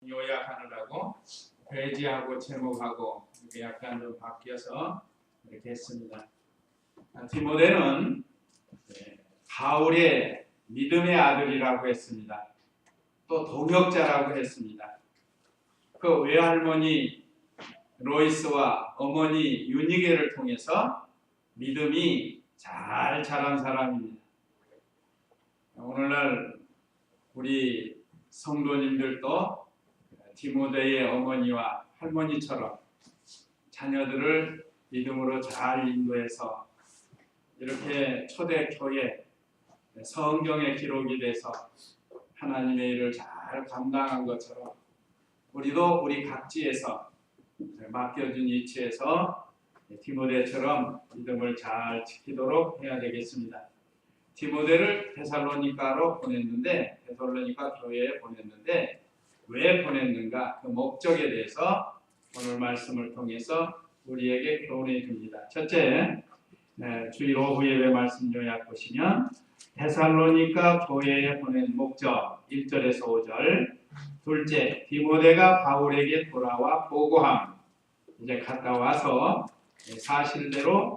요약하느라고 배지하고 제목하고 이렇게 약간 좀 바뀌어서 이렇게 했습니다. 디모데는 바울의 믿음의 아들이라고 했습니다. 또 동역자라고 했습니다. 그 외할머니 로이스와 어머니 유니게를 통해서 믿음이 잘 자란 사람입니다. 오늘날 우리 성도님들도 디모데의 어머니와 할머니처럼 자녀들을 믿음으로 잘 인도해서 이렇게 초대교회 성경에 기록이 돼서 하나님의 일을 잘 감당한 것처럼 우리도 우리 각지에서 맡겨준 위치에서 디모데처럼 믿음을 잘 지키도록 해야 되겠습니다. 디모데를 데살로니가로 보냈는데, 데살로니가 교회에 보냈는데 왜 보냈는가? 그 목적에 대해서 오늘 말씀을 통해서 우리에게 교훈해 줍니다. 첫째, 주일 오후 예배 말씀 요약 보시면 데살로니가 교회에 보낸 목적 1절에서 5절. 둘째, 디모데가 바울에게 돌아와 보고함. 이제 갔다 와서 사실대로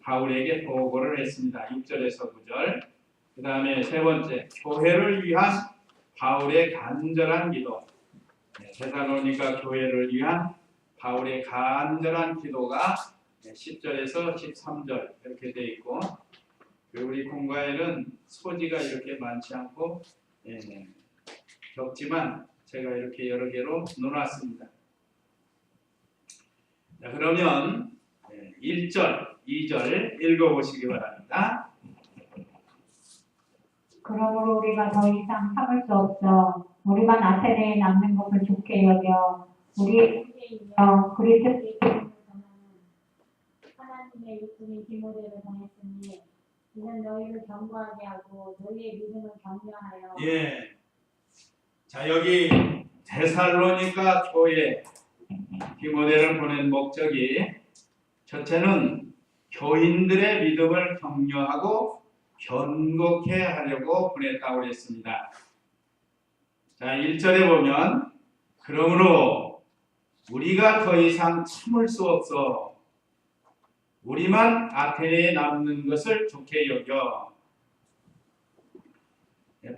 바울에게 보고를 했습니다. 6절에서 9절. 그 다음에 세 번째, 교회를 위한 바울의 간절한 기도. 데살로니가 교회를 위한 바울의 간절한 기도가 10절에서 13절 이렇게 되어 있고, 우리 공과에는 소지가 이렇게 많지 않고 적지만 제가 이렇게 여러 개로 놓았습니다. 자, 그러면 1절, 2절 읽어보시기 바랍니다. 그러므로 우리가 더 이상 참을 수 없어 우리만 아테네에 남는 것을 좋게 여겨 우리의 형제이며 그리스도의 복음을 전하는 하나님의 육군인 디모데를 보냈으니 이는 너희를 견고하게 하고 너희의 믿음을 격려하여. 자, 여기 데살로니가 교회 디모데를 보낸 목적이 첫째는 교인들의 믿음을 격려하고 견고케 하려고 보냈다고 했습니다. 자, 1절에 보면 그러므로 우리가 더 이상 참을 수 없어 우리만 아테네에 남는 것을 좋게 여겨.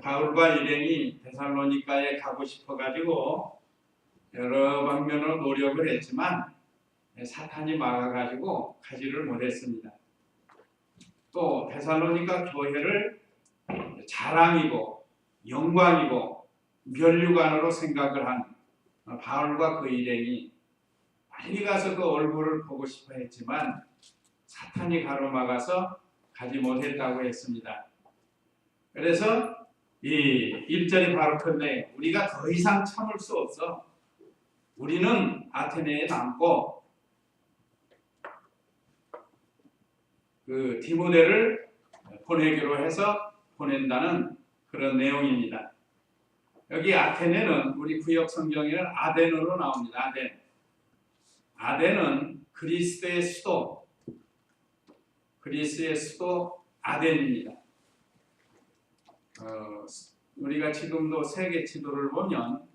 바울과 일행이 데살로니가에 가고 싶어가지고 여러 방면으로 노력을 했지만 사탄이 막아가지고 가지를 못했습니다. 또 데살로니가 교회를 자랑이고 영광이고 면류관으로 생각을 한 바울과 그 일행이 빨리 가서 그 얼굴을 보고 싶어 했지만 사탄이 가로막아서 가지 못했다고 했습니다. 그래서 이 1절이 바로 끝내 우리가 더 이상 참을 수 없어 우리는 아테네에 남고 그 디모데를 보내기로 해서 보낸다는 그런 내용입니다. 여기 아테네는 우리 구역 성경에는 아덴으로 나옵니다. 아덴은 그리스의 수도, 그리스의 수도 아덴입니다. 우리가 지금도 세계 지도를 보면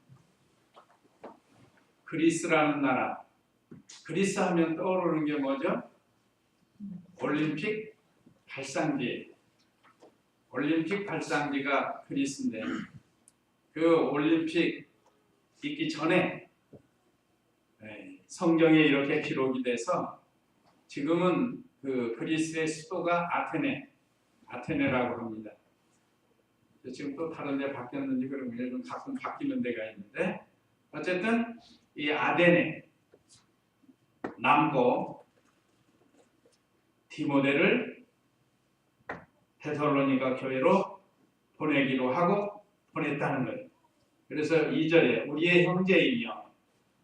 그리스라는 나라, 그리스 하면 떠오르는 게 뭐죠? 올림픽 발상지, 올림픽 발상지가 그리스인데 그 올림픽 있기 전에 성경에 이렇게 기록이 돼서 지금은 그 그리스의 수도가 아테네라고 합니다. 지금 또 다른 데 바뀌었는지 그러면 좀 가끔 바뀌는 데가 있는데 어쨌든 이 아덴에 남고 디모데를 데살로니가 교회로 보내기로 하고 보냈다는 거예요. 그래서 2절에 우리의 형제이며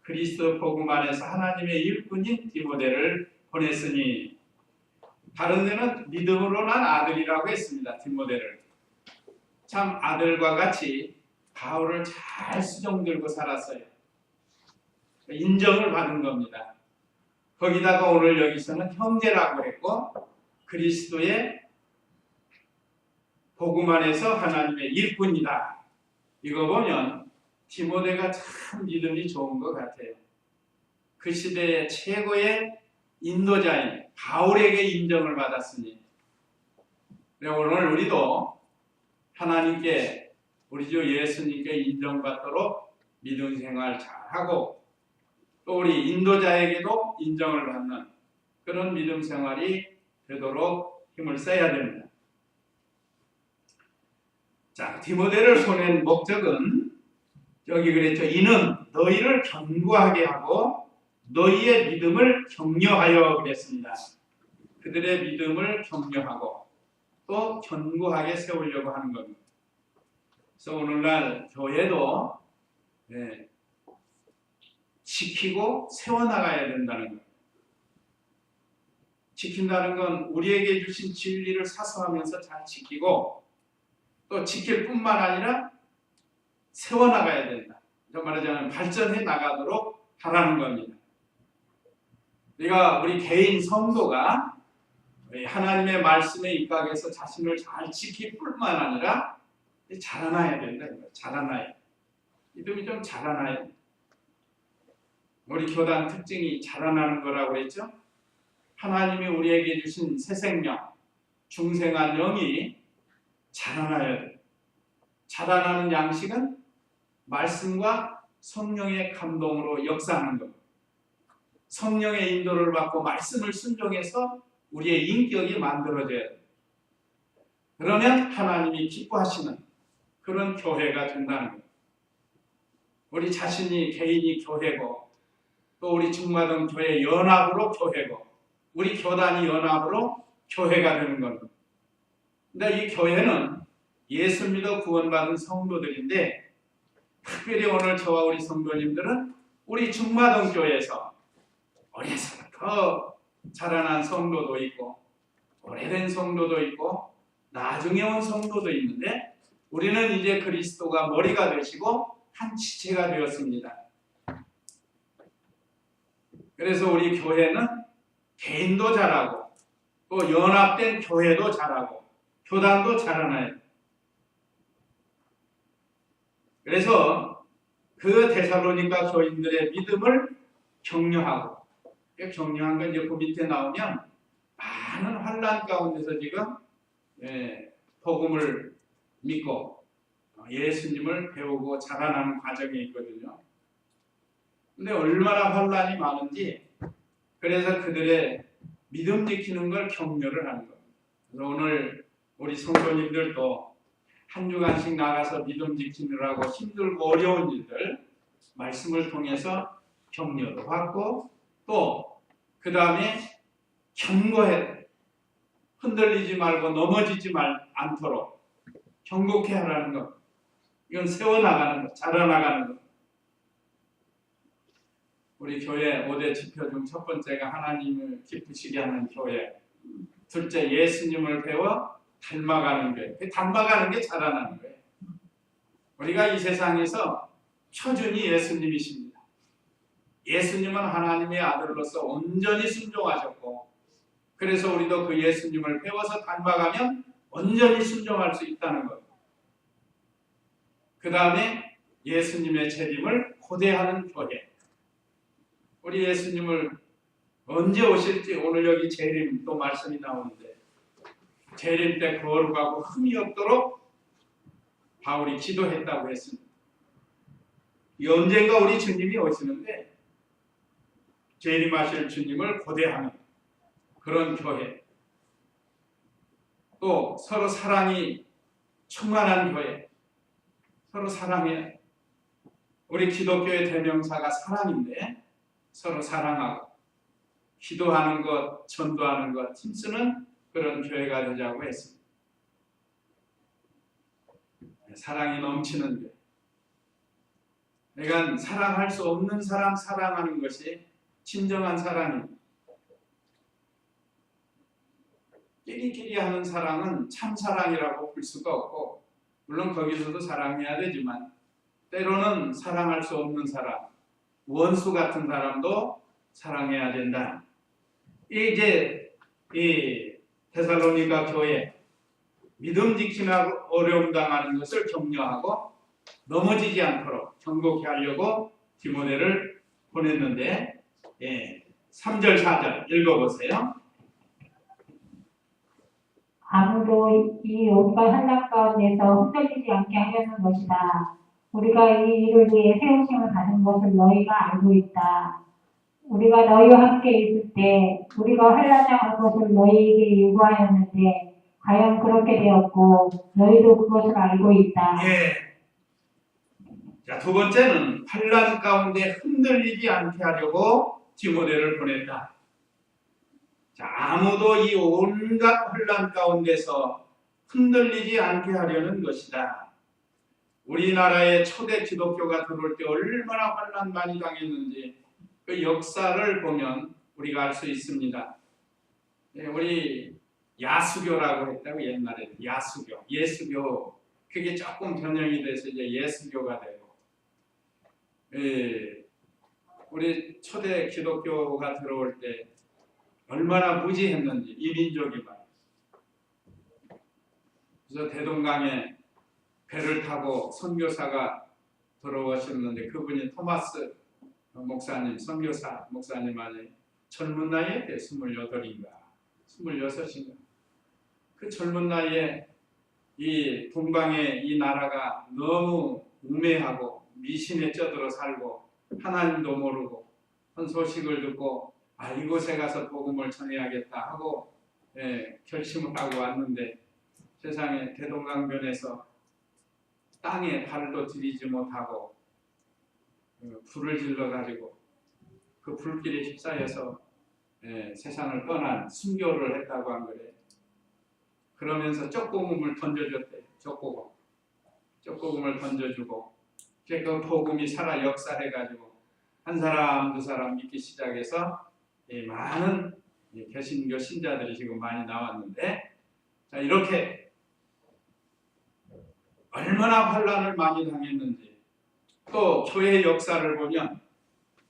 그리스도 복음 안에서 하나님의 일꾼인 디모데를 보냈으니, 다른 데는 믿음으로 난 아들이라고 했습니다. 디모데를 참 아들과 같이 바울을 잘 수종 들고 살았어요. 인정을 받은 겁니다. 거기다가 오늘 여기서는 형제라고 했고 그리스도의 복음 안에서 하나님의 일꾼이다. 이거 보면 디모데가 참 믿음이 좋은 것 같아요. 그 시대의 최고의 인도자인 바울에게 인정을 받았으니 오늘 우리도 하나님께 우리 주 예수님께 인정받도록 믿음 생활 잘하고 또 우리 인도자에게도 인정을 받는 그런 믿음 생활이 되도록 힘을 써야 됩니다. 자, 디모데를 보낸 목적은 여기 그랬죠. 이는 너희를 견고하게 하고 너희의 믿음을 격려하여 그랬습니다. 그들의 믿음을 격려하고 또 견고하게 세우려고 하는 겁니다. 그래서 오늘날 교회도 지키고 세워나가야 된다는 거예요. 지킨다는 건 우리에게 주신 진리를 사수하면서 잘 지키고 또 지킬 뿐만 아니라 세워나가야 된다. 말하자면 발전해 나가도록 하라는 겁니다. 우리 개인 성도가 하나님의 말씀에 입각해서 자신을 잘 지킬 뿐만 아니라 자라나야 된다는 거예요. 자라나야. 믿음이 좀 자라나야. 우리 교단 특징이 자라나는 거라고 했죠. 하나님이 우리에게 주신 새 생명, 중생한 영이 자라나야 돼요. 자라나는 양식은 말씀과 성령의 감동으로 역사하는 겁니다. 성령의 인도를 받고 말씀을 순종해서 우리의 인격이 만들어져야 돼요. 그러면 하나님이 기뻐하시는 그런 교회가 된다는 거예요. 우리 자신이 개인이 교회고 또 우리 중마동 교회 연합으로 교회고 우리 교단이 연합으로 교회가 되는 겁니다. 근데 이 교회는 예수 믿어 구원받은 성도들인데 특별히 오늘 저와 우리 성도님들은 우리 중마동 교회에서 어려서부터 자라난 성도도 있고 오래된 성도도 있고 나중에 온 성도도 있는데 우리는 이제 그리스도가 머리가 되시고 한 지체가 되었습니다. 그래서 우리 교회는 개인도 자라고 또 연합된 교회도 자라고 교단도 자라나요. 그래서 그 데살로니가 교인들의 믿음을 격려하고 격려한 건 이제 그 밑에 나오면 많은 환난 가운데서 지금 복음을 믿고 예수님을 배우고 자라나는 과정이 있거든요. 근데 얼마나 환난이 많은지 그래서 그들의 믿음 지키는 걸 격려를 하는 겁니다. 그래서 오늘 우리 성도님들도 한 주간씩 나가서 믿음 지키느라고 힘들고 어려운 일들 말씀을 통해서 격려도 받고 또 그 다음에 견고해 흔들리지 말고 넘어지지 않도록 견고케 하라는 것. 이건 세워나가는 것, 자라나가는 것. 우리 교회 5대 지표 중 첫 번째가 하나님을 기쁘시게 하는 교회, 둘째 예수님을 배워 닮아가는 교회. 닮아가는 게 자라나는 거예요. 우리가 이 세상에서 표준이 예수님이십니다. 예수님은 하나님의 아들로서 온전히 순종하셨고 그래서 우리도 그 예수님을 배워서 닮아가면 온전히 순종할 수 있다는 것. 그 다음에 예수님의 재림을 고대하는 교회. 우리 예수님을 언제 오실지 오늘 여기 재림 또 말씀이 나오는데 재림 때 거룩하고 흠이 없도록 바울이 기도했다고 했습니다. 언젠가 우리 주님이 오시는데 재림하실 주님을 고대하는 그런 교회. 또 서로 사랑이 충만한 교회. 서로 사랑해. 우리 기독교의 대명사가 사랑인데 서로 사랑하고 기도하는 것, 전도하는 것, 힘쓰는 그런 교회가 되자고 했습니다. 사랑이 넘치는 교회. 내가 사랑할 수 없는 사람 사랑하는 것이 진정한 사랑입니다. 끼리끼리 하는 사랑은 참 사랑이라고 볼 수가 없고 물론 거기서도 사랑해야 되지만 때로는 사랑할 수 없는 사람, 원수 같은 사람도 사랑해야 된다. 이제 이 데살로니가 교회 믿음 지키며 어려움 당하는 것을 격려하고 넘어지지 않도록 경고케 하려고 디모데를 보냈는데 3절 4절 읽어보세요. 아무도 이 온갖 환난 가운데서 흔들리지 않게 하려는 것이다. 우리가 이 일을 위해 세우심을 받은 것을 너희가 알고 있다. 우리가 너희와 함께 있을 때 우리가 환난당할 것을 너희에게 요구하였는데 과연 그렇게 되었고 너희도 그것을 알고 있다. 자, 두 번째는 환난 가운데 흔들리지 않게 하려고 디모데를 보냈다. 자, 아무도 이 온갖 환난 가운데서 흔들리지 않게 하려는 것이다. 우리나라에 초대 기독교가 들어올 때 얼마나 환난 많이 당했는지 그 역사를 보면 우리가 알 수 있습니다. 우리 야수교라고 했다고 옛날에 야수교, 예수교 그게 조금 변형이 돼서 이제 예수교가 되고 우리 초대 기독교가 들어올 때 얼마나 무지했는지 이민족이 말이죠. 그래서 대동강에 배를 타고 선교사가 들어오셨는데 그분이 토마스 목사님, 선교사 목사님 아니 젊은 나이에 28인가 26인가 그 젊은 나이에 이 동방의 이 나라가 너무 우매하고 미신에 쩌들어 살고 하나님도 모르고 한 소식을 듣고 이곳에 가서 복음을 전해야겠다 하고 결심을 하고 왔는데 세상에 대동강변에서 땅에 발도 들이지 못하고 불을 질러가지고 그 불길에 휩싸여서 세상을 떠난 순교를 했다고 한 거래. 그러면서 쪽고금을 던져줬대. 쪽고금을 던져주고 그 복음이 살아 역사해가지고 한 사람 두 사람 믿기 시작해서 많은 개신교 신자들이 지금 많이 나왔는데 자, 이렇게 얼마나 환난을 많이 당했는지 또 교회 역사를 보면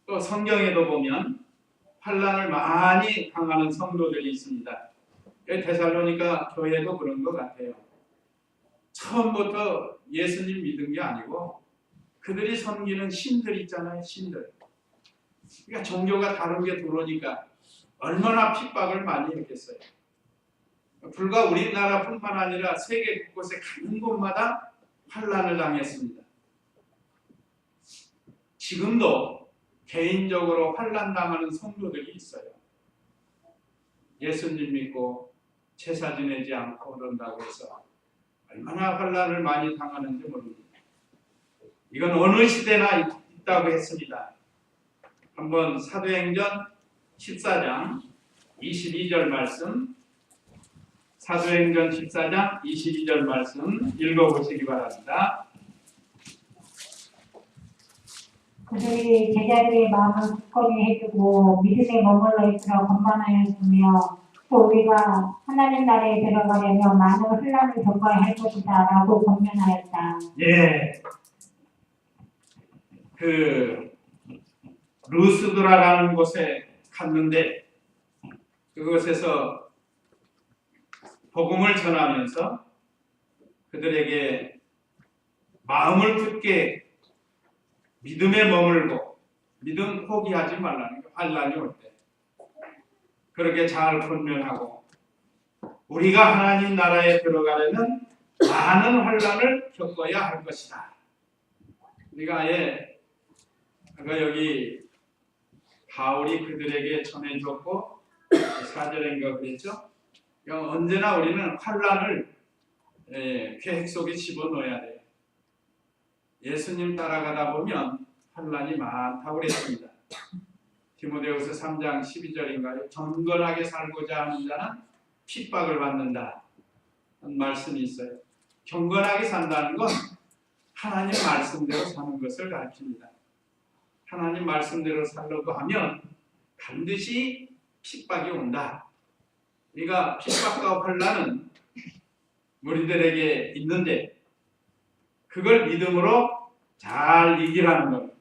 또 성경에도 보면 환난을 많이 당하는 성도들이 있습니다. 데살로니가 교회도 그런 것 같아요. 처음부터 예수님 믿은 게 아니고 그들이 섬기는 신들 있잖아요. 신들. 그러니까 종교가 다른 게 들어오니까 얼마나 핍박을 많이 했겠어요. 불과 우리나라뿐만 아니라 세계 곳곳에 가는 곳마다 환난을 당했습니다. 지금도 개인적으로 환난 당하는 성도들이 있어요. 예수님 믿고 제사 지내지 않고 그런다고 해서 얼마나 환난을 많이 당하는지 모릅니다. 이건 어느 시대나 있다고 했습니다. 한번 사도행전 14장 22절 말씀 사도행전 14장 22절 말씀 읽어보시기 바랍니다. 그들이 제자들의 마음을 굳건히 해주고 믿음에 머물러 있으라 권만하였으며 또 우리가 하나님 나라에 들어가려면 많은 혼란을 겪어야 할 것이다 라고 권면하였다. 그 루스드라라는 곳에 갔는데 그곳에서 복음을 전하면서 그들에게 마음을 굳게 믿음에 머물고 믿음 포기하지 말라는 게 환난이 올 때 그렇게 잘 권면하고 우리가 하나님 나라에 들어가려면 많은 환난을 겪어야 할 것이다. 우리가 아예 여기 바울이 그들에게 전해줬고 4절인가 그랬죠? 언제나 우리는 환난을 계획 속에 집어넣어야 돼요. 예수님 따라가다 보면 환난이 많다고 그랬습니다. 디모데후서 3장 12절인가요? 경건하게 살고자 하는 자는 핍박을 받는다. 하는 말씀이 있어요. 경건하게 산다는 건 하나님 말씀대로 사는 것을 가르칩니다. 하나님 말씀대로 살려고 하면 반드시 핍박이 온다. 우리가 핍박과 환난은 우리들에게 있는데 그걸 믿음으로 잘 이기라는 겁니다.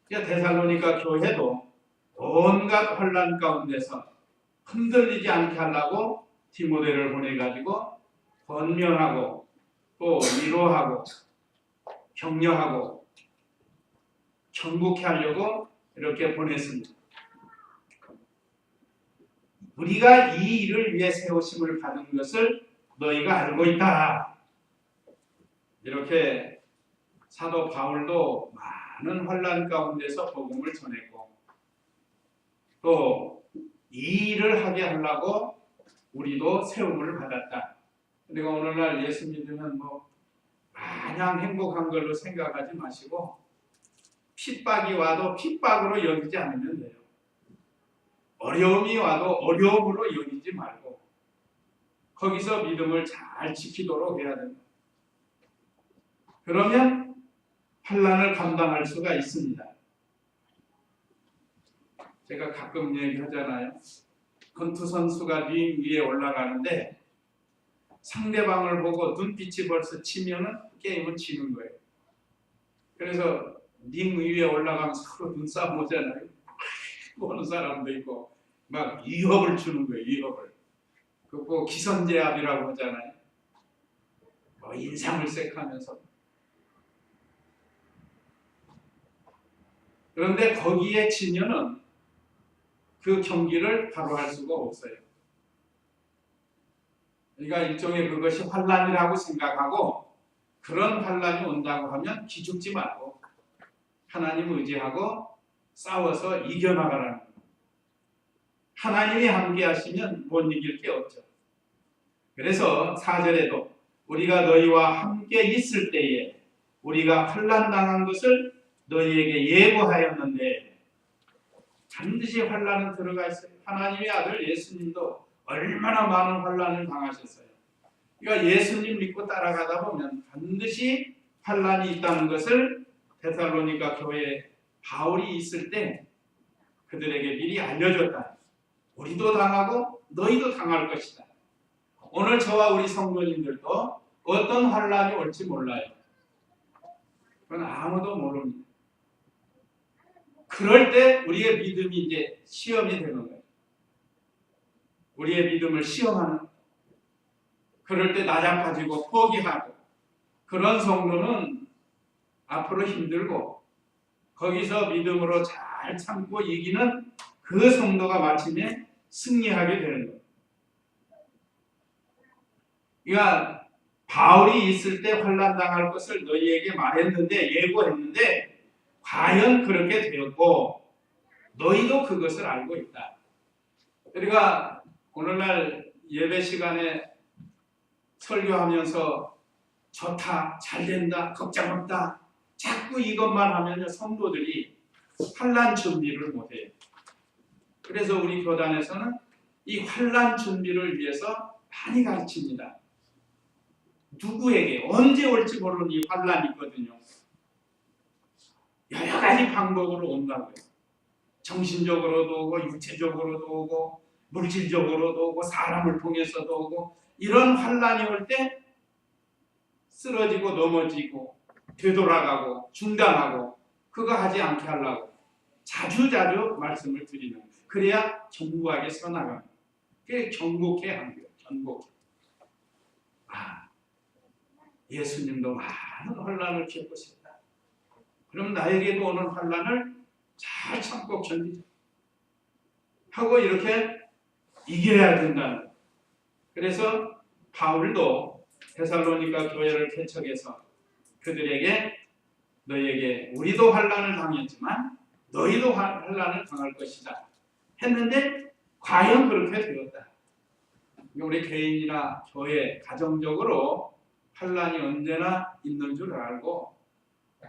데살로니가 교회도 온갖 환난 가운데서 흔들리지 않게 하려고 디모데를 보내가지고 권면하고 또 위로하고 격려하고 경고케 하려고 이렇게 보냈습니다. 우리가 이 일을 위해 세우심을 받은 것을 너희가 알고 있다. 이렇게 사도 바울도 많은 환난 가운데서 복음을 전했고 또 이 일을 하게 하려고 우리도 세움을 받았다. 우리가 오늘날 예수 믿으면 마냥 행복한 걸로 생각하지 마시고 핍박이 와도 핍박으로 여기지 않으면 돼요. 어려움이 와도 어려움으로 여기지 말고 거기서 믿음을 잘 지키도록 해야 됩니다. 그러면 환난을 감당할 수가 있습니다. 제가 가끔 얘기하잖아요. 권투 선수가 링 위에 올라가는데 상대방을 보고 눈빛이 벌써 치면은 게임은 지는 거예요. 그래서 링 위에 올라가면 서로 눈싸움 오잖아요. 보는 사람도 있고 막 위협을 주는 거예요. 위협을. 그거 기선제압이라고 하잖아요. 인상을색하면서. 그런데 거기에 지면은 그 경기를 바로 할 수가 없어요. 그러니까 일종의 그것이 환난이라고 생각하고 그런 환난이 온다고 하면 기죽지 말고 하나님 의지하고 싸워서 이겨나가라는 거예요. 하나님이 함께 하시면 못 이길 게 없죠. 그래서 4절에도 우리가 너희와 함께 있을 때에 우리가 환난 당한 것을 너희에게 예고하였는데 반드시 환난은 들어가 있어요. 하나님의 아들 예수님도 얼마나 많은 환난을 당하셨어요. 그러니까 예수님 믿고 따라가다 보면 반드시 환난이 있다는 것을 데살로니가 교회에 바울이 있을 때 그들에게 미리 알려줬다. 우리도 당하고 너희도 당할 것이다. 오늘 저와 우리 성도님들도 어떤 환난이 올지 몰라요. 그건 아무도 모릅니다. 그럴 때 우리의 믿음이 이제 시험이 되는 거예요. 우리의 믿음을 시험하는. 그럴 때 낮아가지고 포기하고 그런 성도는 앞으로 힘들고 거기서 믿음으로 잘 참고 이기는 그 성도가 마침내 승리하게 되는 거예요. 그러니까 바울이 있을 때 환난 당할 것을 너희에게 말했는데 예고했는데 과연 그렇게 되었고 너희도 그것을 알고 있다. 우리가 오늘날 예배 시간에 설교하면서 좋다, 잘 된다, 걱정 없다 자꾸 이것만 하면 성도들이 환난 준비를 못해요. 그래서 우리 교단에서는 이 환난 준비를 위해서 많이 가르칩니다. 누구에게 언제 올지 모르는 이 환난이 있거든요. 여러 가지 방법으로 온다고요. 정신적으로도 오고 육체적으로도 오고 물질적으로도 오고 사람을 통해서도 오고 이런 환난이 올 때 쓰러지고 넘어지고 되돌아가고 중단하고 그거 하지 않게 하려고 자주자주 말씀을 드리는 거예요. 그래야 견고하게 서나가는 거예요. 그게 견고케 하는 거예요. 견고케. 예수님도 많은 환난을 겪으셨다. 그럼 나에게도 오는 환난을 잘 참고 견디자 하고 이렇게 이겨야 된다는 거예요. 그래서 바울도 데살로니가 교회를 개척해서 그들에게 너희에게 우리도 환난을 당했지만 너희도 환난을 당할 것이다 했는데 과연 그렇게 되었다. 우리 개인이나 교회, 가정적으로 환난이 언제나 있는 줄 알고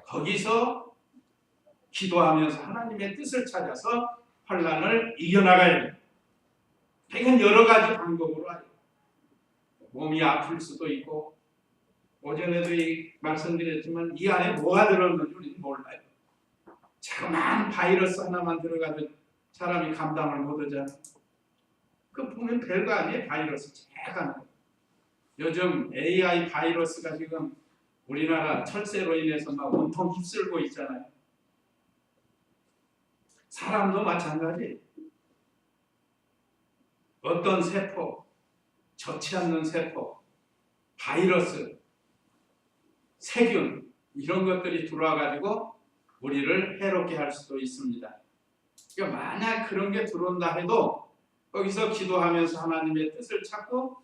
거기서 기도하면서 하나님의 뜻을 찾아서 환난을 이겨나가야 돼요. 당연 여러 가지 방법으로 하죠. 몸이 아플 수도 있고 오전에도 말씀드렸지만 이 안에 뭐가 들어있는지 우리는 몰라요. 자그마한 바이러스 하나만 들어가도 사람이 감당을 못하잖아요. 그 보면 별거 아니에요. 바이러스 제가 요즘 AI 바이러스가 지금 우리나라 철새로 인해서 막 온통 휩쓸고 있잖아요. 사람도 마찬가지. 어떤 세포, 좋지 않는 세포, 바이러스, 세균 이런 것들이 들어와 가지고 우리를 해롭게 할 수도 있습니다. 그러니까 만약 그런 게 들어온다 해도 거기서 기도하면서 하나님의 뜻을 찾고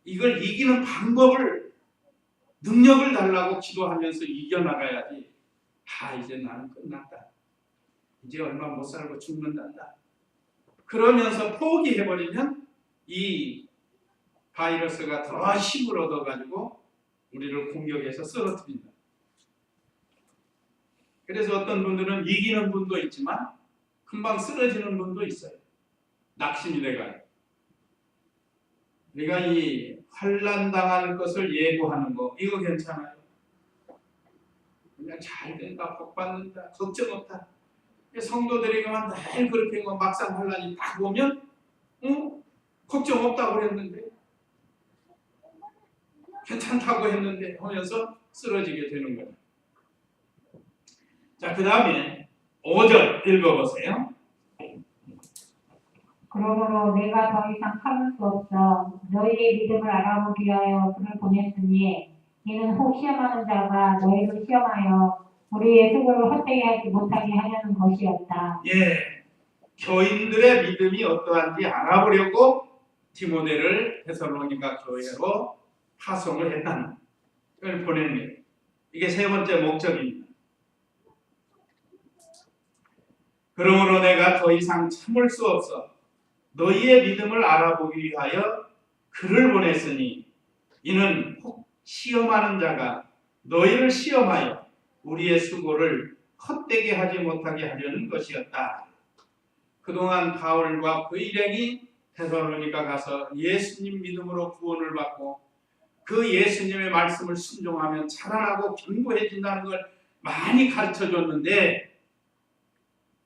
이걸 이기는 방법을 능력을 달라고 기도하면서 이겨나가야지. 이제 나는 끝났다. 이제 얼마 못 살고 죽는단다. 그러면서 포기해버리면 이 바이러스가 더 힘을 얻어가지고 우리를 공격해서 쓰러뜨린다. 그래서 어떤 분들은 이기는 분도 있지만 금방 쓰러지는 분도 있어요. 낙심이 돼가요. 우리가 이 환난 당할 것을 예고하는 거 이거 괜찮아요. 그냥 잘 된다, 복 받는다, 걱정 없다. 성도들에게만 늘 그렇게 막상 환난이 딱 오면 걱정 없다고 그랬는데 괜찮다고 했는데 하면서 쓰러지게 되는 거예요. 자, 그 다음에 5절 읽어보세요. 그러므로 내가 더 이상 참을 수 없어 너희의 믿음을 알아보기 위하여 그를 보냈으니 이는 혹 시험하는 자가 너희를 시험하여 우리의 수고를 헛되게 하지 못하게 하려는 것이었다. 예, 교인들의 믿음이 어떠한지 알아보려고 디모데를 데살로니가 교회로 파송을 했다는 걸 보낸 거예요. 이게 세 번째 목적입니다. 그러므로 내가 더 이상 참을 수 없어 너희의 믿음을 알아보기 위하여 그를 보냈으니 이는 혹 시험하는 자가 너희를 시험하여 우리의 수고를 헛되게 하지 못하게 하려는 것이었다. 그동안 바울과 그 일행이 데살로니가 가서 예수님 믿음으로 구원을 받고 그 예수님의 말씀을 순종하면 자라나고 견고해진다는 걸 많이 가르쳐줬는데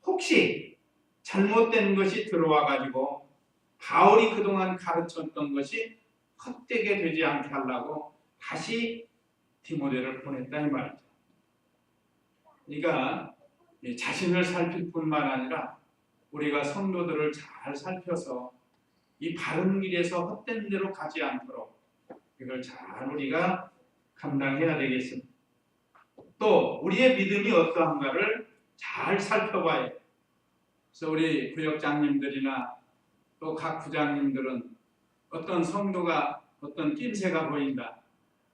혹시 잘못된 것이 들어와 가지고 바울이 그동안 가르쳤던 것이 헛되게 되지 않게 하려고 다시 디모데를 보냈다 이 말이죠. 그러니까 자신을 살필 뿐만 아니라 우리가 성도들을 잘 살펴서 이 바른 길에서 헛된 데로 가지 않도록 이걸 잘 우리가 감당해야 되겠습니다. 또 우리의 믿음이 어떠한가를 잘 살펴봐야 해요. 그래서 우리 구역장님들이나 또 각 부장님들은 어떤 성도가 어떤 낌새가 보인다.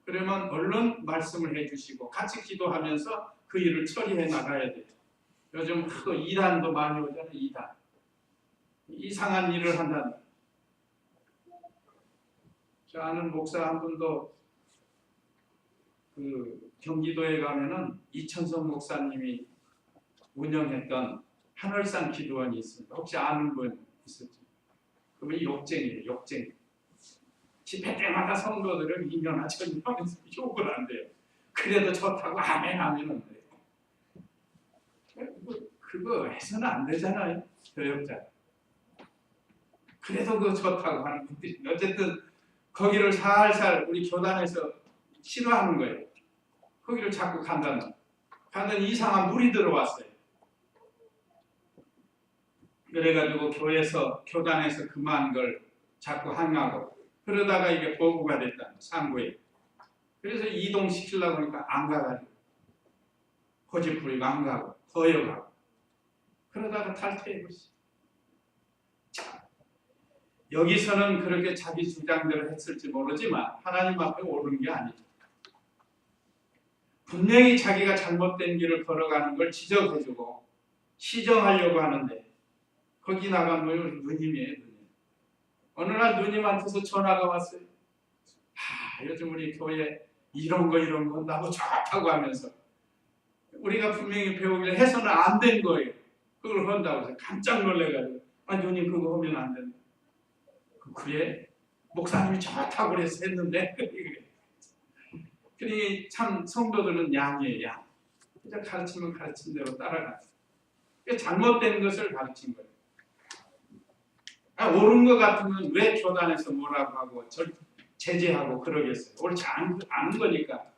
그러면 얼른 말씀을 해주시고 같이 기도하면서 그 일을 처리해 나가야 돼요. 요즘 또 이단도 많이 오잖아요. 이단. 이상한 일을 한다는. 저 아는 목사 한 분도 그 경기도에 가면은 이천성 목사님이 운영했던 하늘산 기도원이 있습니다. 혹시 아는 분 있을지? 그분이 욕쟁이에요. 욕쟁이. 집회 때마다 성도들을 이면하 전하면서 욕을 한대요. 그래도 좋다고 아멘 하면 돼요. 그거 해서는 안 되잖아요. 교역자. 그래도 그거 좋다고 하는 분들이 어쨌든 거기를 살살 우리 교단에서 싫어하는 거예요. 거기를 자꾸 간다는. 가는 이상한 물이 들어왔어요. 그래가지고 교단에서 그만 걸 자꾸 항하고 그러다가 이게 보고가 됐다. 상부에. 그래서 이동시키려고 하니까 안 가가지고 고집부리고 안 가고 거여가고 그러다가 탈퇴해버렸어요. 자, 여기서는 그렇게 자기 주장대로 했을지 모르지만 하나님 앞에 옳은 게 아니죠. 분명히 자기가 잘못된 길을 걸어가는 걸 지적해주고 시정하려고 하는데 거기 나간 분이 누님이에요. 누님. 어느 날 누님한테서 전화가 왔어요. 요즘 우리 교회 이런 거 나도 좋다고 하면서 우리가 분명히 배우길 해서는 안 된 거예요. 그걸 한다고 해서 깜짝 놀래가지고 누님 그거 하면 안 된다. 그래? 목사님이 좋다고 그래서 했는데 그러니 참 성도들은 양이에요. 양. 그냥 가르치면 가르친 대로 따라가요. 잘못된 것을 가르친 거예요. 옳은 것 같으면 왜 교단에서 뭐라고 하고 제재하고 그러겠어요. 옳지 않은 거니까.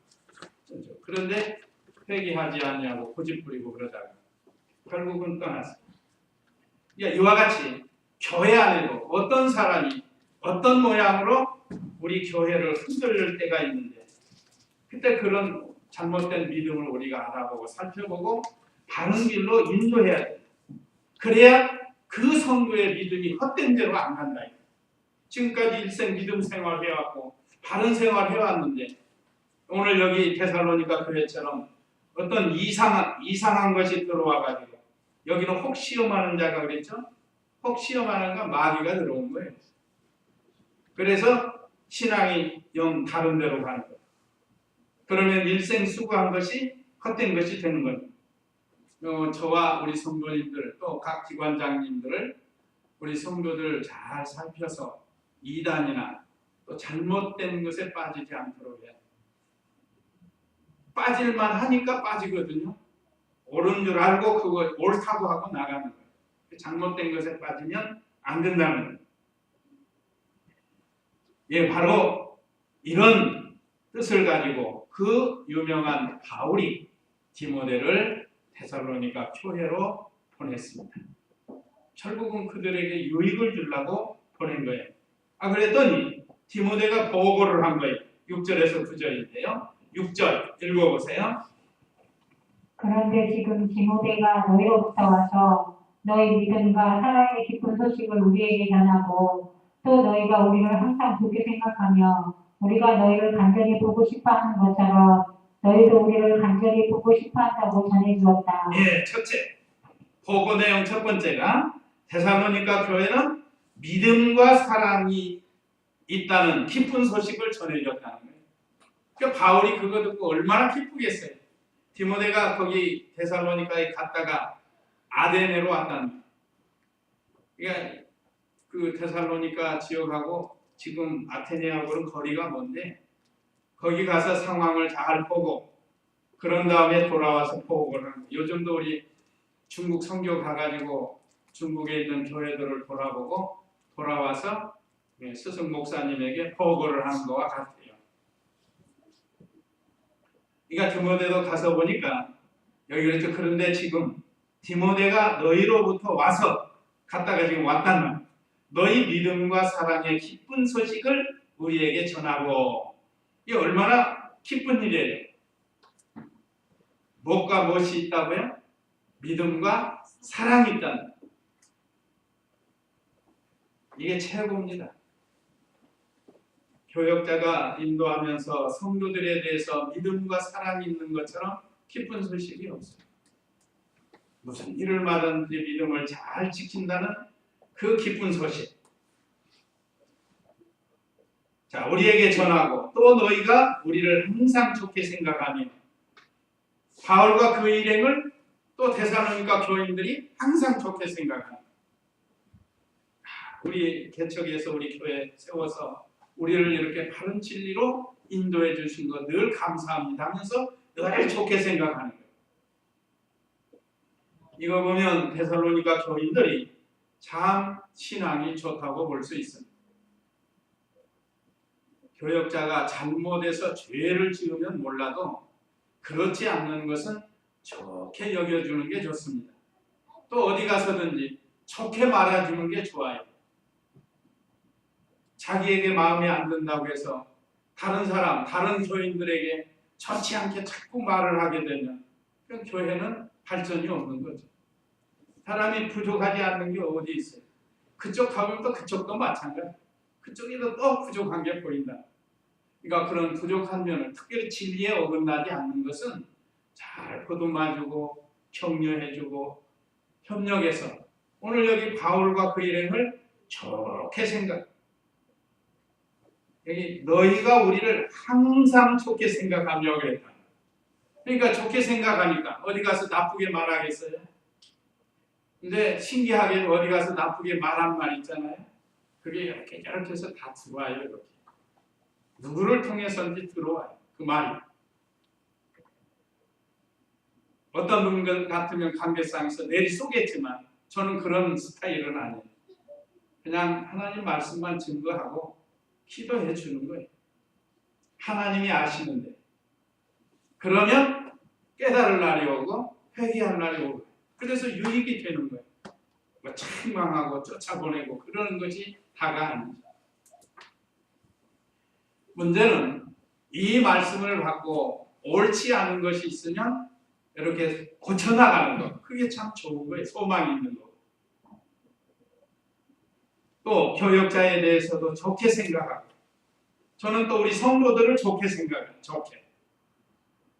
그런데 회개하지 아니하고 고집부리고 그러다가 결국은 떠났어요. 이와 같이 교회 안에도 어떤 사람이 어떤 모양으로 우리 교회를 흔들릴 때가 있는데 그때 그런 잘못된 믿음을 우리가 알아보고 살펴보고 바른 길로 인도해야 돼. 그래야 그 성도의 믿음이 헛된 대로 안 간다. 지금까지 일생 믿음 생활 해왔고 바른 생활 해왔는데 오늘 여기 데살로니가 교회처럼 어떤 이상한 것이 들어와가지고 여기는 혹 시험하는 자가 그랬죠? 혹 시험하는 건 마귀가 들어온 거예요. 그래서 신앙이 영 다른 데로 가는 거예요. 그러면 일생 수고한 것이 헛된 것이 되는 거예요. 저와 우리 성도님들 또 각 기관장님들을 우리 성도들 잘 살펴서 이단이나 또 잘못된 것에 빠지지 않도록 해야 돼요. 빠질만 하니까 빠지거든요. 옳은 줄 알고 그거 옳다고 하고 나가는 거예요. 잘못된 것에 빠지면 안 된다는 거예요. 예, 바로 이런 뜻을 가지고 그 유명한 바울이 디모데를 데살로니가 교회로 보냈습니다. 결국은 그들에게 유익을 주려고 보낸 거예요. 그랬더니 디모데가 보고를 한 거예요. 6절에서 9절인데요. 6절 읽어보세요. 그런데 지금 디모데가 너희로부터 와서 너희 믿음과 사랑의 깊은 소식을 우리에게 전하고 또 너희가 우리를 항상 좋게 생각하며 우리가 너희를 간절히 보고 싶어하는 것처럼 너희도 우리를 간절히 보고 싶어한다고 전해주었다. 예, 첫째 보고 내용 첫 번째가 데살로니가 교회는 믿음과 사랑이 있다는 기쁜 소식을 전해줬다는 거예요. 그러니까 바울이 그거 듣고 얼마나 기쁘겠어요. 디모데가 거기 데살로니가에 갔다가 아데네로 왔다는 거예요. 그러니까 그 데살로니가 지역하고 지금 아테네하고는 거리가 먼데 거기 가서 상황을 잘 보고 그런 다음에 돌아와서 보고를 하는 거예요. 요즘도 우리 중국 선교 가가지고 중국에 있는 교회들을 돌아보고 돌아와서 스승 목사님에게 보고를 하는 것과 같아요. 그러니까 디모데도 가서 보니까 여기 그랬죠. 그런데 지금 디모데가 너희로부터 와서 갔다가 지금 왔단 말이야. 너희 믿음과 사랑의 기쁜 소식을 우리에게 전하고. 이게 얼마나 기쁜 일이에요. 무엇과 무엇이 있다고요? 믿음과 사랑이 있다는. 이게 최고입니다. 교역자가 인도하면서 성도들에 대해서 믿음과 사랑이 있는 것처럼 기쁜 소식이 없어요. 무슨 일을 말하든지 믿음을 잘 지킨다는 그 기쁜 소식. 자, 우리에게 전하고 또 너희가 우리를 항상 좋게 생각하며 바울과 그 일행을 또 데살로니가 교인들이 항상 좋게 생각하는. 우리 개척에서 우리 교회 세워서 우리를 이렇게 바른 진리로 인도해 주신 것 늘 감사합니다 하면서 늘 좋게 생각하는 거예요. 이거 보면 데살로니가 교인들이 참 신앙이 좋다고 볼 수 있습니다. 교역자가 잘못해서 죄를 지으면 몰라도 그렇지 않는 것은 좋게 여겨주는 게 좋습니다. 또 어디 가서든지 좋게 말해주는 게 좋아요. 자기에게 마음에 안 든다고 해서 다른 사람, 다른 교인들에게 좋지 않게 자꾸 말을 하게 되면 그 교회는 발전이 없는 거죠. 사람이 부족하지 않는 게 어디 있어요. 그쪽 가면 또 그쪽도 마찬가지. 그쪽에도 또 부족한 게 보인다. 그러니까 그런 부족한 면을 특별히 진리에 어긋나지 않는 것은 잘 보듬어주고 격려해주고 협력해서 오늘 여기 바울과 그 일행을 좋게 생각. 여기 너희가 우리를 항상 좋게 생각하며 그랬다. 그러니까 좋게 생각하니까 어디 가서 나쁘게 말하겠어요? 근데 신기하게도 어디 가서 나쁘게 말한 말 있잖아요. 그게 이렇게 저렇게 해서 다 들어와요. 이렇게. 누구를 통해서인지 들어와요. 그 말이. 어떤 분 같으면 관계상에서 내리 쏘겠지만 저는 그런 스타일은 아니에요. 그냥 하나님 말씀만 증거하고 기도해 주는 거예요. 하나님이 아시는데. 그러면 깨달을 날이 오고 회개할 날이 오고 그래서 유익이 되는 거예요. 뭐 책망하고 쫓아보내고 그러는 것이 다가 아니죠. 문제는 이 말씀을 받고 옳지 않은 것이 있으면 이렇게 고쳐나가는 것. 그게 참 좋은 거예요. 소망이 있는 거. 또 교역자에 대해서도 좋게 생각하고, 저는 또 우리 성도들을 좋게 생각해요. 좋게.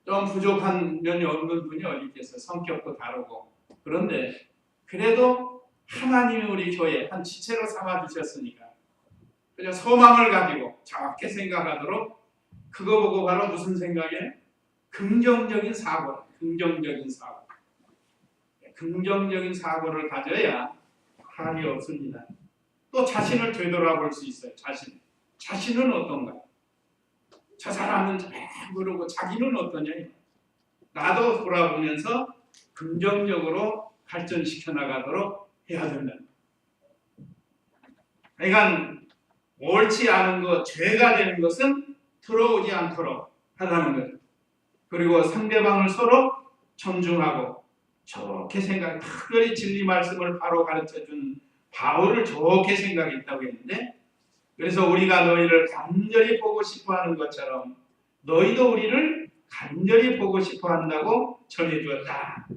좀 부족한 면이 없는 분이 어디 있겠어요. 성격도 다르고. 그런데 그래도 하나님이 우리 교회 한 지체로 삼아주셨으니까 그냥 소망을 가지고 좋게 생각하도록, 그거 보고 바로 무슨 생각이에요? 긍정적인 사고. 긍정적인 사고. 긍정적인 사고를 가져야 한이 없습니다. 또 자신을 되돌아볼 수 있어요. 자신은 어떤가? 저 사람은 잘 모르고 자기는 어떠냐? 나도 돌아보면서 긍정적으로 발전시켜 나가도록 해야 된다. 그러니까 옳지 않은 것, 죄가 되는 것은 들어오지 않도록 하라는 것. 그리고 상대방을 서로 존중하고 좋게 생각, 특별히 진리 말씀을 바로 가르쳐준 바울을 좋게 생각했다고 했는데, 그래서 우리가 너희를 간절히 보고 싶어하는 것처럼 너희도 우리를 간절히 보고 싶어한다고 전해주었다.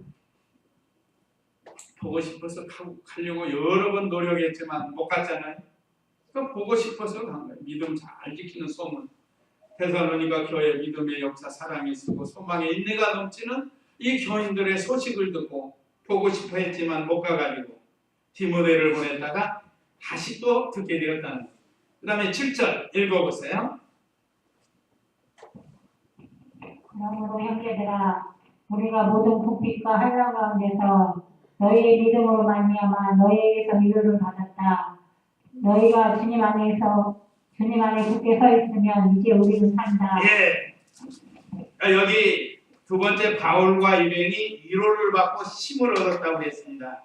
보고 싶어서 가려고 여러 번 노력했지만 못 갔잖아요. 그러니까 보고 싶어서 간 거예요. 믿음 잘 지키는 소문. 데살로니가 교회 믿음의 역사, 사랑이 쓰고 소망의 인내가 넘치는 이 교인들의 소식을 듣고 보고 싶어 했지만 못 가가지고 디모데를 보냈다가 다시 또 듣게 되었다는 거예요. 그 다음에 7절 읽어보세요. 그러므로 형제들아, 우리가 모든 궁핍과 환난 가운데서 너희의 믿음으로 말미암아 너희에게서 위로를 받았다. 너희가 주님 안에 굳게 서 있으면 이제 우리는 산다. 예. 여기 두 번째 바울과 일행이 위로를 받고 힘을 얻었다고 했습니다.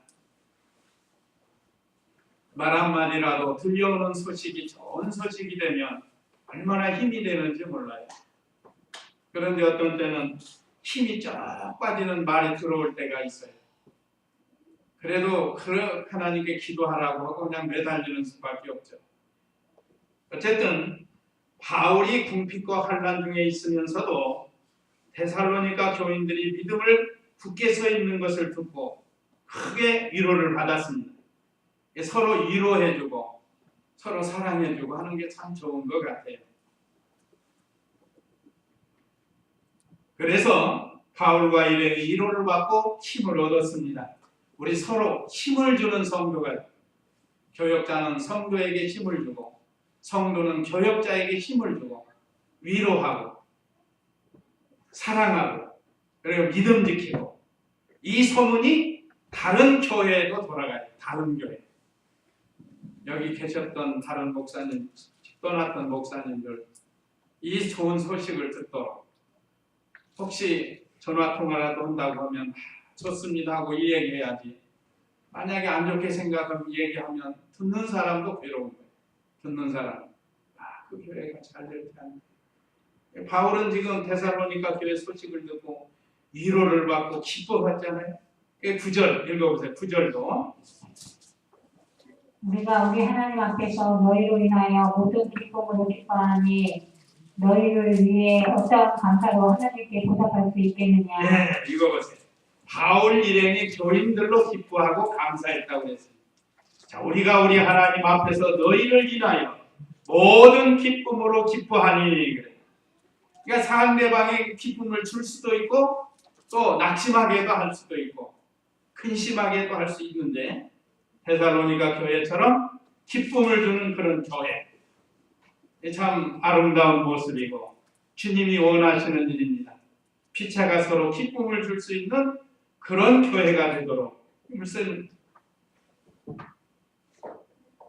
말 한마디라도 들려오는 소식이 좋은 소식이 되면 얼마나 힘이 되는지 몰라요. 그런데 어떤 때는 힘이 쫙 빠지는 말이 들어올 때가 있어요. 그래도 하나님께 기도하라고 하고 그냥 매달리는 수밖에 없죠. 어쨌든 바울이 궁핍과 환난 중에 있으면서도 데살로니가 교인들이 믿음을 굳게 서 있는 것을 듣고 크게 위로를 받았습니다. 서로 위로해주고 서로 사랑해주고 하는 게 참 좋은 것 같아요. 그래서 바울과 일행이 위로를 받고 힘을 얻었습니다. 우리 서로 힘을 주는 성도가, 교역자는 성도에게 힘을 주고 성도는 교역자에게 힘을 주고 위로하고 사랑하고 그리고 믿음 지키고, 이 소문이 다른 교회에도 돌아가요. 다른 교회. 여기 계셨던 다른 목사님, 떠났던 목사님들 이 좋은 소식을 듣도록, 혹시 전화통화라도 한다고 하면 좋습니다 하고 이 얘기해야지, 만약에 안 좋게 생각하면 얘기하면 듣는 사람도 괴로운 거예요. 듣는 사람, 그 교회가 잘 될 텐데. 바울은 지금 데살로니가 교회 소식을 듣고 위로를 받고 기뻐했잖아요. 9절 읽어보세요. 9절도 우리가 우리 하나님 앞에서 너희로 인하여 모든 기쁨으로 기뻐하니 너희를 위해 어떠한 감사로 하나님께 보답할 수 있겠느냐. 네, 읽어보세요. 바울 일행이 교인들로 기뻐하고 감사했다고 했습니다. 자, 우리가 우리 하나님 앞에서 너희를 인하여 모든 기쁨으로 기뻐하니, 그래. 그러니까 상대방에 기쁨을 줄 수도 있고 또 낙심하게도 할 수도 있고 근심하게도 할 수 있는데, 데살로니가 교회처럼 기쁨을 주는 그런 교회, 참 아름다운 모습이고 주님이 원하시는 일입니다. 피차가 서로 기쁨을 줄 수 있는 그런 교회가 되도록. 무슨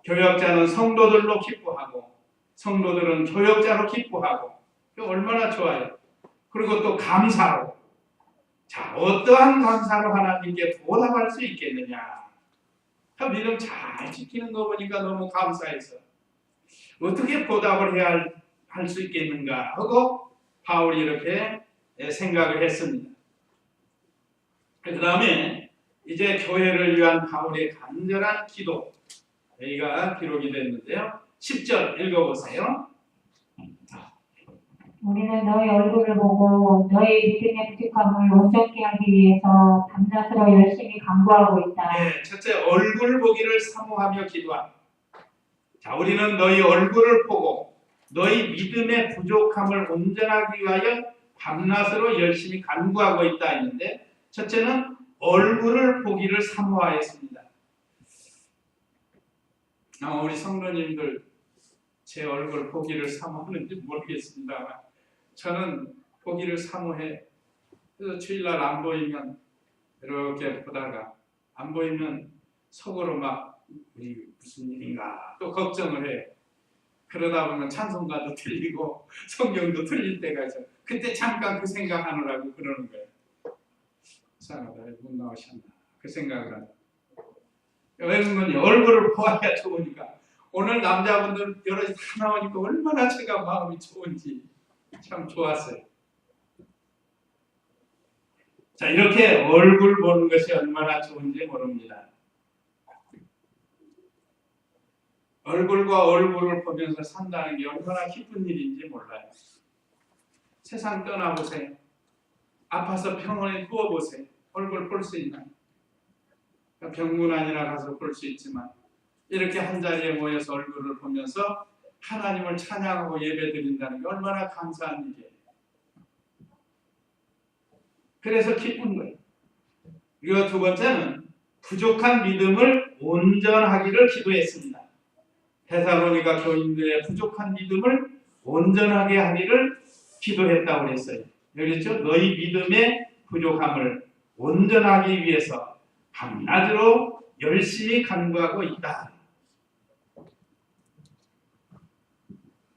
교역자는 성도들로 기뻐하고 성도들은 교역자로 기뻐하고, 얼마나 좋아요. 그리고 또 감사로, 자, 어떠한 감사로 하나님께 보답할 수 있겠느냐. 믿음 잘 지키는 거 보니까 너무 감사해서 어떻게 보답을 해야 할 수 있겠는가 하고 바울이 이렇게 생각을 했습니다. 그 다음에 이제 교회를 위한 바울의 간절한 기도, 여기가 기록이 됐는데요. 10절 읽어보세요. 우리는 너의 얼굴을 보고 너의 믿음의 부족함을 온전케 하기 위해서 밤낮으로 열심히 간구하고 있다. 네, 첫째 얼굴 보기를 사모하며 기도한다. 자, 우리는 너희 얼굴을 보고 너희 믿음의 부족함을 온전하기 위하여 밤낮으로 열심히 간구하고 있다 했는데, 첫째는 얼굴을 보기를 사모하였습니다. 우리 성도님들 제 얼굴 보기를 사모하는지 모르겠습니다만 저는 보기를 사모해. 그래서 주일날 안 보이면 이렇게 보다가 안 보이면 속으로 막 우리 무슨 일인가 또 걱정을 해요. 그러다 보면 찬송가도 틀리고 성경도 틀릴 때가 있어요. 그때 잠깐 그 생각하느라고 그러는 거예요. 이상하다, 못 나오셨나 그 생각을 하다. 왜냐면 얼굴을 보아야 좋으니까. 오늘 남자분들 여럿이 다 나오니까 얼마나 제가 마음이 좋은지 참 좋았어요. 자, 이렇게 얼굴 보는 것이 얼마나 좋은지 모릅니다. 얼굴과 얼굴을 보면서 산다는 게 얼마나 기쁜 일인지 몰라요. 세상 떠나보세요. 아파서 병원에 누워보세요. 얼굴 볼 수 있나요? 병문안이나 가서 볼 수 있지만 이렇게 한자리에 모여서 얼굴을 보면서 하나님을 찬양하고 예배드린다는 게 얼마나 감사한 일이에요. 그래서 기쁜 거예요. 그리고 두 번째는 부족한 믿음을 온전하기를 기도했습니다. 데살로니가 교인들의 부족한 믿음을 온전하게 하기를 기도했다고 그랬어요. 그랬죠? 너희 믿음의 부족함을 온전하기 위해서 밤낮으로 열심히 간구하고 있다.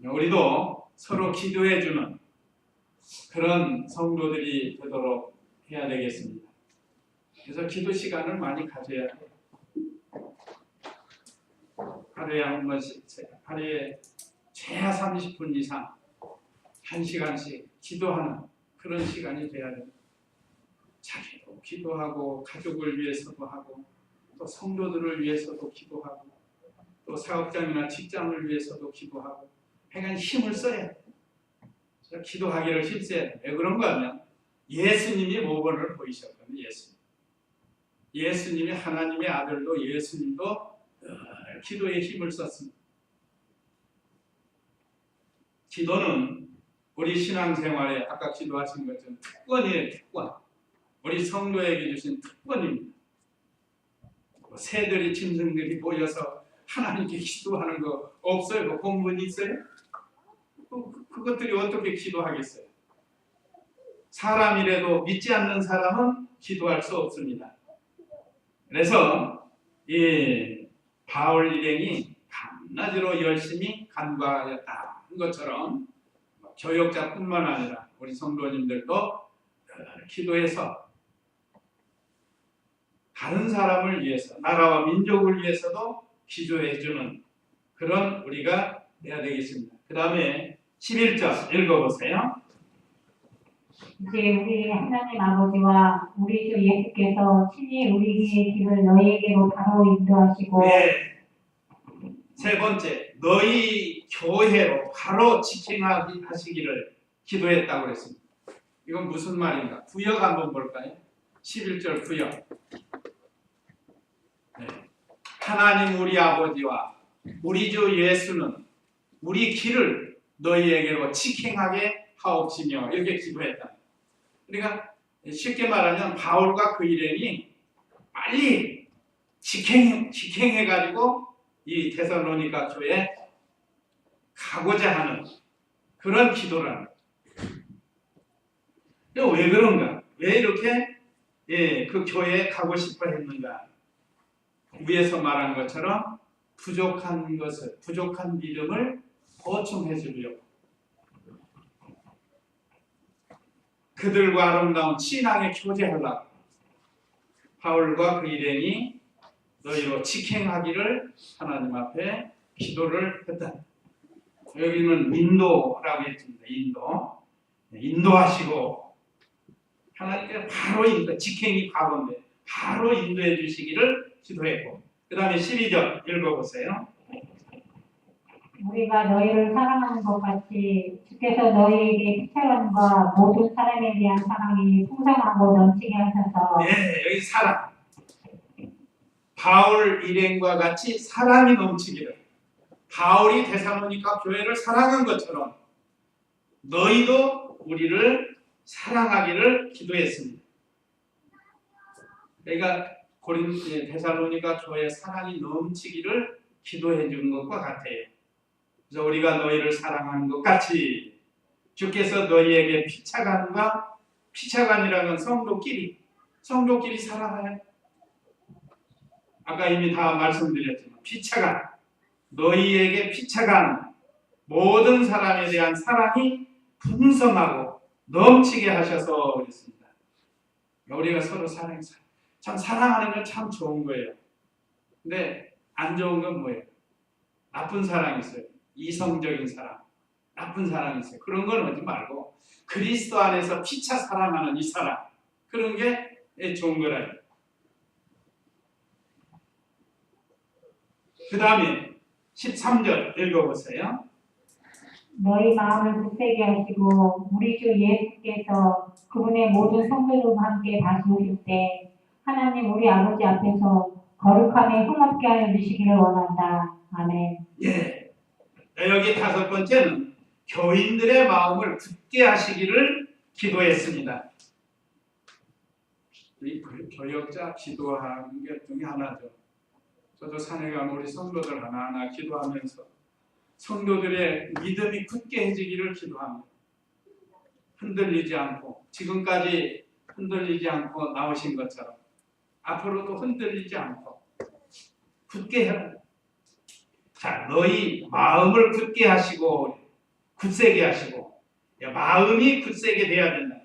우리도 서로 기도해주는 그런 성도들이 되도록 해야 되겠습니다. 그래서 기도 시간을 많이 가져야 돼요. 하루에 한 번씩, 하루에 최하 30분 이상 1시간씩 기도하는 그런 시간이 돼야 됩니다. 자기도 기도하고 가족을 위해서도 하고 또 성도들을 위해서도 기도하고 또 사업장이나 직장을 위해서도 기도하고 하여간 힘을 써야 돼요. 기도하기를 힘써야 돼요. 왜 그런가 하면 예수님이 모범을 보이셨거든요. 예수님이 하나님의 아들도 예수님도 기도에 힘을 썼습니다. 기도는 우리 신앙생활에 아까 기도하신 것처럼 특권이에요. 특권. 우리 성도에게 주신 특권입니다. 새들이 짐승들이 모여서 하나님께 기도하는 거 없어요? 그 공문 있어요? 그것들이 어떻게 기도하겠어요? 사람이라도 믿지 않는 사람은 기도할 수 없습니다. 그래서 이 바울 일행이 밤낮으로 열심히 간구하였다는 것처럼 교역자뿐만 아니라 우리 성도님들도 기도해서 다른 사람을 위해서, 나라와 민족을 위해서도 기도해주는 그런 우리가 돼야 되겠습니다. 그 다음에 11절 읽어보세요. 이제 우리 하나님 아버지와 우리 주 예수께서 친히 우리의 길을 너희에게로 바로 인도하시고, 네. 세 번째, 너희 교회로 바로 직행하시기를 기도했다고 그랬습니다. 이건 무슨 말인가? 구역 한번 볼까요? 11절 구역. 네. 하나님 우리 아버지와 우리 주 예수는 우리 길을 너희에게로 직행하게 하옵시며, 이렇게 기도했다. 그러니까 쉽게 말하면 바울과 그 일행이 빨리 직행해가지고 이 데살로니가 교회에 가고자 하는 그런 기도를 합니다. 왜 그런가? 왜 이렇게 그 교회에 가고 싶어 했는가? 위에서 말한 것처럼 부족한 것을, 부족한 믿음을 보충해 주려고, 그들과 아름다운 신앙에 교제하려고 바울과 그 일행이 너희로 직행하기를 하나님 앞에 기도를 했다. 여기는 인도라고 했습니다. 인도하시고 하나님께 바로 직행이 과거인데 바로 인도해 주시기를 기도했고, 그 다음에 12절 읽어보세요. 우리가 너희를 사랑하는 것 같이 주께서 너희에게 피차감과 모든 사람에 대한 사랑이 풍성하고 넘치게 하셔서 네, 여기 사랑. 바울 일행과 같이 사랑이 넘치기를. 바울이 데살로니가 교회를 사랑한 것처럼 너희도 우리를 사랑하기를 기도했습니다. 그러니까 데살로니가 교회에 사랑이 넘치기를 기도해 준 것과 같아요. 그래서 우리가 너희를 사랑하는 것 같이 주께서 너희에게 피차간이라는 성도끼리 사랑하여. 아까 이미 다 말씀드렸지만 피차간, 너희에게 피차간 모든 사람에 대한 사랑이 풍성하고 넘치게 하셔서 그랬습니다. 우리가 서로 참 사랑하는 건 참 좋은 거예요. 근데 안 좋은 건 뭐예요? 나쁜 사랑이 있어요. 이성적인 사랑, 나쁜 사랑이 있어요. 그런 건 하지 말고 그리스도 안에서 피차 사랑하는 이 사랑, 그런 게 좋은 거라요. 그 다음에 13절 읽어보세요. 너희 마음을 굳세게 하시고 우리 주 예수께서 그분의 모든 성도들과 함께 다시 오실 때 하나님 우리 아버지 앞에서 거룩함에 흠없게 하여 주시기를 원한다. 아멘. 예. 여기 다섯 번째는 교인들의 마음을 굳게 하시기를 기도했습니다. 이 교역자 기도하는 게 중에 하나죠. 저도 산에 가면 우리 성도들 하나하나 기도하면서 성도들의 믿음이 굳게 해지기를 기도합니다. 흔들리지 않고, 지금까지 흔들리지 않고 나오신 것처럼 앞으로도 흔들리지 않고 굳게 해라. 자, 너희 마음을 굳게 하시고 굳세게 하시고, 마음이 굳세게 돼야 된다.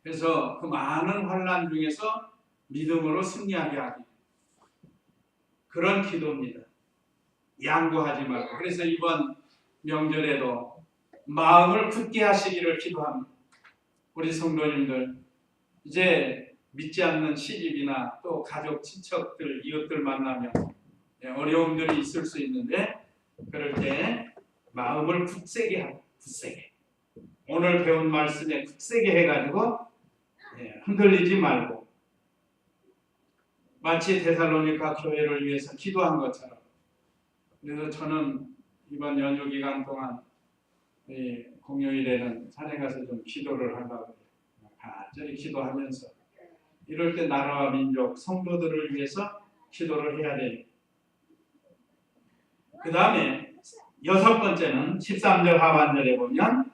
그래서 그 많은 환난 중에서 믿음으로 승리하게 하기, 그런 기도입니다. 양보하지 말고. 그래서 이번 명절에도 마음을 굳게 하시기를 기도합니다. 우리 성도님들, 이제 믿지 않는 시집이나 또 가족, 친척들, 이웃들 만나면 어려움들이 있을 수 있는데, 그럴 때 마음을 굳세게 하고, 굳세게. 오늘 배운 말씀에 굳세게 해가지고 흔들리지 말고, 마치 데살로니가 교회를 위해서 기도한 것처럼. 그래서 저는 이번 연휴 기간 동안 공휴일에는 산에 가서 좀 기도를 하려고 해요. 간절히 기도하면서 이럴 때 나라와 민족, 성도들을 위해서 기도를 해야 돼요. 그 다음에 여섯 번째는 13절 하반절에 보면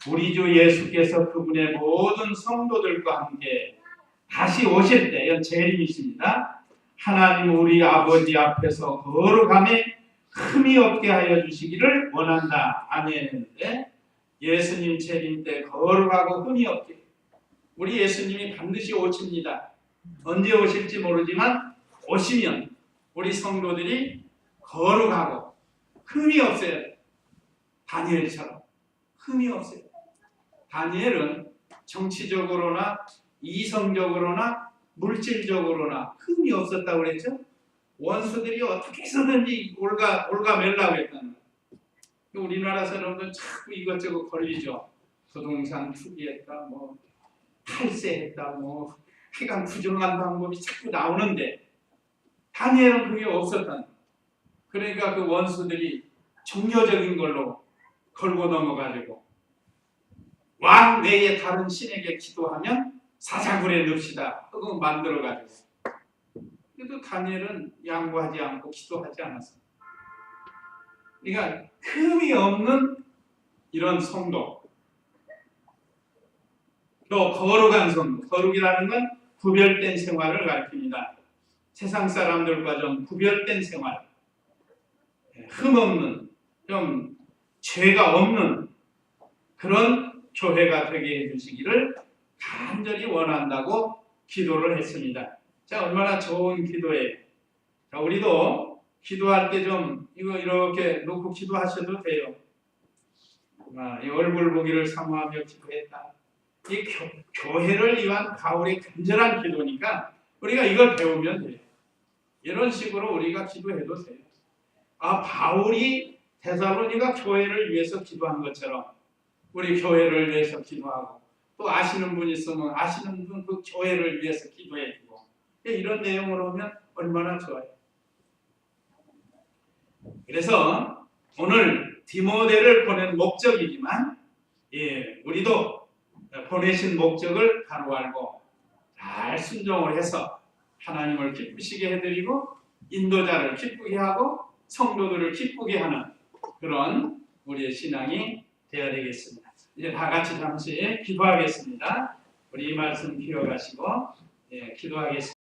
우리 주 예수께서 그분의 모든 성도들과 함께 다시 오실 때, 이건 재림이십니다. 하나님 우리 아버지 앞에서 거룩함에 흠이 없게 하여 주시기를 원한다. 아멘. 했는데 예수님 재림 때 거룩하고 흠이 없게, 우리 예수님이 반드시 오십니다. 언제 오실지 모르지만 오시면 우리 성도들이 거룩하고 흠이 없어야 돼. 다니엘처럼 흠이 없어요. 다니엘은 정치적으로나 이성적으로나 물질적으로나 흠이 없었다고 그랬죠. 원수들이 어떻게 해서든지 올가매려고 했다는 거예요. 우리나라 사람들은 자꾸 이것저것 걸리죠. 부동산 투기했다, 뭐 탈세했다, 뭐 하여간 부정한 방법이 자꾸 나오는데 다니엘은 그게 없었다는 거예요. 그러니까 그 원수들이 종교적인 걸로 걸고 넘어가지고 왕 외에 다른 신에게 기도하면 사자굴에 넣읍시다 하고 만들어가지고, 그래도 다니엘은 양보하지 않고 기도하지 않았습니다. 그러니까 흠이 없는 이런 성도, 또 거룩한 성도, 거룩이라는 건 구별된 생활을 가리킵니다. 세상 사람들과 좀 구별된 생활, 흠 없는, 좀 죄가 없는 그런 교회가 되게 해주시기를 간절히 원한다고 기도를 했습니다. 자, 얼마나 좋은 기도예요. 자, 우리도 기도할 때 좀 이거 이렇게 놓고 기도하셔도 돼요. 이 얼굴 보기를 사모하며 기도했다. 이 교회를 위한 바울의 간절한 기도니까 우리가 이걸 배우면 돼요. 이런 식으로 우리가 기도해도 돼요. 바울이 데살로니가 교회를 위해서 기도한 것처럼 우리 교회를 위해서 기도하고 또 아시는 분 있으면 아시는 분 그 교회를 위해서 기도해 주고 이런 내용으로 오면 얼마나 좋아요. 그래서 오늘 디모데를 보낸 목적이지만 우리도 보내신 목적을 바로 알고 잘 순종을 해서 하나님을 기쁘시게 해드리고 인도자를 기쁘게 하고 성도들을 기쁘게 하는 그런 우리의 신앙이 되어야 되겠습니다. 이제 다 같이 잠시 기도하겠습니다. 우리 이 말씀 기억하시고 기도하겠습니다.